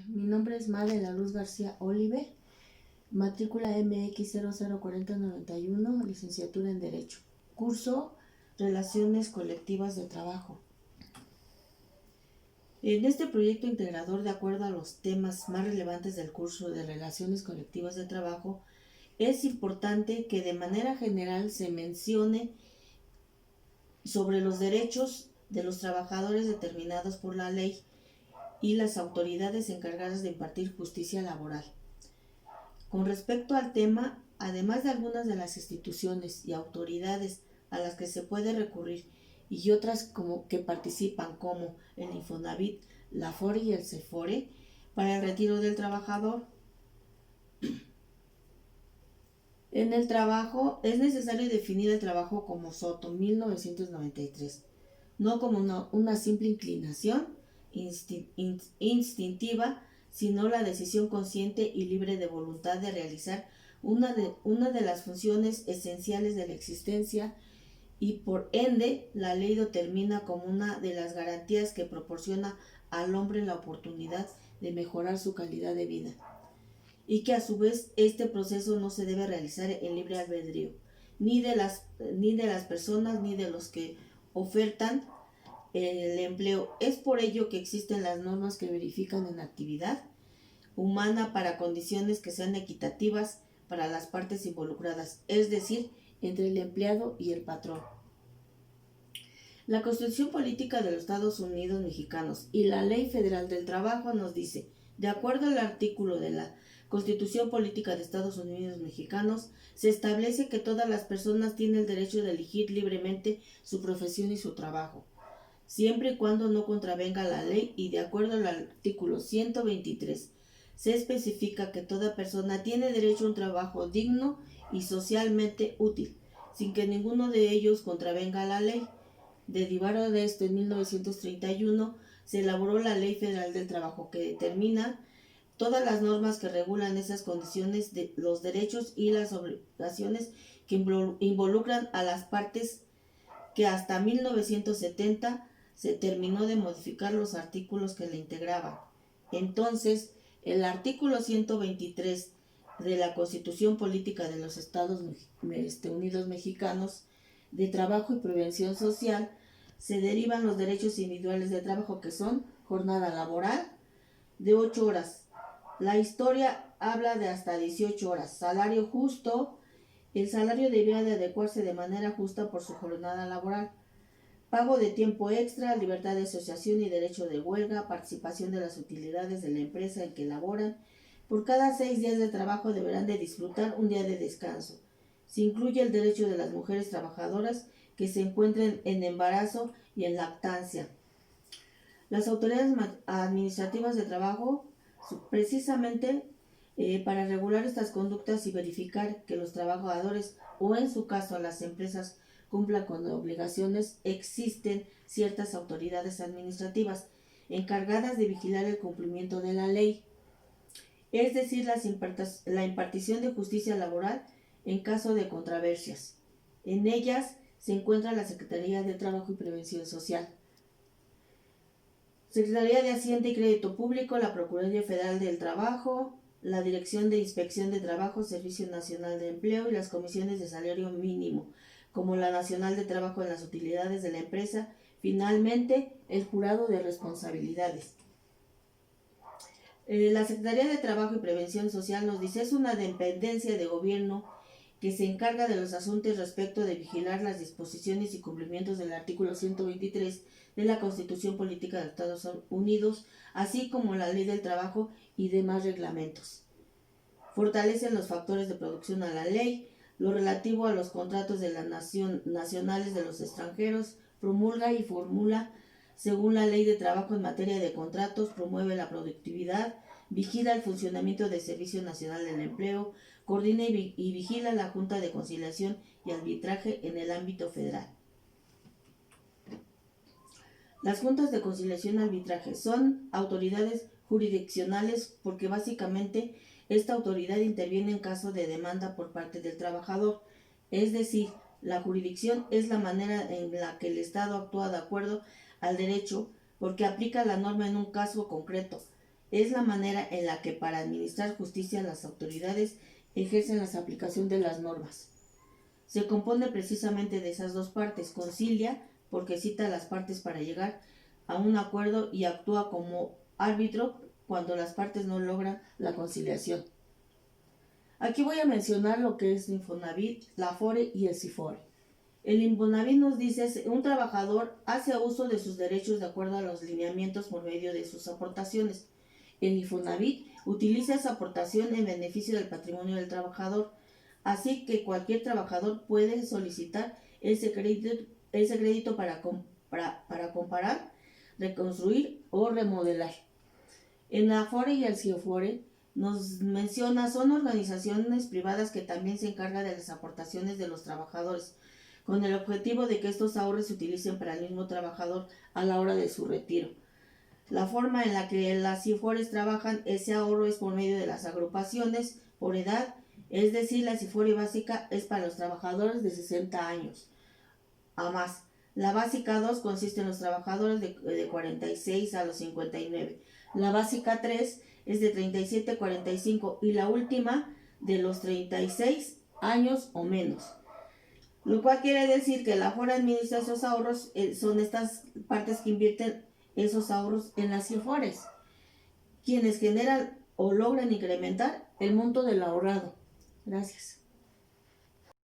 Mi nombre es Mara de la Luz García Olive, matrícula MX 004091, licenciatura en Derecho. Curso Relaciones Colectivas de Trabajo. En este proyecto integrador, de acuerdo a los temas más relevantes del curso de Relaciones Colectivas de Trabajo, es importante que de manera general se mencione sobre los derechos de los trabajadores determinados por la ley y las autoridades encargadas de impartir justicia laboral. Con respecto al tema, además de algunas de las instituciones y autoridades a las que se puede recurrir y otras como que participan como el Infonavit, la FORE y el CEFORE para el retiro del trabajador, en el trabajo es necesario definir el trabajo como Soto 1993, no como una simple inclinación instintiva, sino la decisión consciente y libre de voluntad de realizar una de las funciones esenciales de la existencia, y por ende la ley determina como una de las garantías que proporciona al hombre la oportunidad de mejorar su calidad de vida, y que a su vez este proceso no se debe realizar en libre albedrío, ni de las personas ni de los que ofertan el empleo. Es por ello que existen las normas que verifican en actividad humana para condiciones que sean equitativas para las partes involucradas, es decir, entre el empleado y el patrón. La Constitución Política de los Estados Unidos Mexicanos y la Ley Federal del Trabajo nos dice, de acuerdo al artículo de la Constitución Política de Estados Unidos Mexicanos, se establece que todas las personas tienen el derecho de elegir libremente su profesión y su trabajo, siempre y cuando no contravenga la ley, y de acuerdo al artículo 123, se especifica que toda persona tiene derecho a un trabajo digno y socialmente útil, sin que ninguno de ellos contravenga la ley. Derivado de esto, en 1931 se elaboró la Ley Federal del Trabajo, que determina todas las normas que regulan esas condiciones, de los derechos y las obligaciones que involucran a las partes, que hasta 1970 se terminó de modificar los artículos que la integraban. Entonces, el artículo 123 de la Constitución Política de los Estados Unidos Mexicanos de Trabajo y Prevención Social, se derivan los derechos individuales de trabajo, que son jornada laboral de 8 horas. La historia habla de hasta 18 horas. Salario justo. El salario debía de adecuarse de manera justa por su jornada laboral. Pago de tiempo extra, libertad de asociación y derecho de huelga, participación de las utilidades de la empresa en que laboran. Por cada 6 días de trabajo deberán de disfrutar un día de descanso. Se incluye el derecho de las mujeres trabajadoras que se encuentren en embarazo y en lactancia. Las autoridades administrativas de trabajo, precisamente para regular estas conductas y verificar que los trabajadores, o en su caso las empresas, cumplan con obligaciones, existen ciertas autoridades administrativas encargadas de vigilar el cumplimiento de la ley, es decir, la impartición de justicia laboral en caso de controversias. En ellas se encuentra la Secretaría de Trabajo y Prevención Social, Secretaría de Hacienda y Crédito Público, la Procuraduría Federal del Trabajo, la Dirección de Inspección de Trabajo, Servicio Nacional de Empleo y las comisiones de salario mínimo, como la Nacional de Trabajo en las utilidades de la empresa. Finalmente, el Jurado de Responsabilidades. La Secretaría de Trabajo y Prevención Social nos dice, es una dependencia de gobierno que se encarga de los asuntos respecto de vigilar las disposiciones y cumplimientos del artículo 123 de la Constitución Política de Estados Unidos, así como la Ley del Trabajo y demás reglamentos. Fortalecen los factores de producción a la ley, lo relativo a los contratos de la nacionales de los extranjeros, promulga y formula según la Ley de Trabajo en materia de contratos, promueve la productividad, vigila el funcionamiento del Servicio Nacional del Empleo, coordina y vigila la Junta de Conciliación y Arbitraje en el ámbito federal. Las juntas de conciliación y arbitraje son autoridades jurisdiccionales porque básicamente esta autoridad interviene en caso de demanda por parte del trabajador. Es decir, la jurisdicción es la manera en la que el Estado actúa de acuerdo al derecho porque aplica la norma en un caso concreto es la manera en la que para administrar justicia las autoridades ejercen la aplicación de las normas. Se compone precisamente de esas dos partes. Concilia, porque cita a las partes para llegar a un acuerdo, y actúa como árbitro cuando las partes no logran la conciliación. Aquí voy a mencionar lo que es el Infonavit, la Afore y el Cifore. El Infonavit nos dice: un trabajador hace uso de sus derechos de acuerdo a los lineamientos por medio de sus aportaciones. El Infonavit utiliza esa aportación en beneficio del patrimonio del trabajador, así que cualquier trabajador puede solicitar ese crédito para comparar, reconstruir o remodelar. En la Afore y el Cifore nos menciona: son organizaciones privadas que también se encargan de las aportaciones de los trabajadores, con el objetivo de que estos ahorros se utilicen para el mismo trabajador a la hora de su retiro. La forma en la que las Cifores trabajan ese ahorro es por medio de las agrupaciones por edad, es decir, la Cifore básica es para los trabajadores de 60 años a más. La básica 2 consiste en los trabajadores de 46 a los 59. La básica 3 es de 37 a 45 y la última de los 36 años o menos. Lo cual quiere decir que la Afore administra esos ahorros, son estas partes que invierten esos ahorros en las Cifores, quienes generan o logran incrementar el monto del ahorrado. Gracias.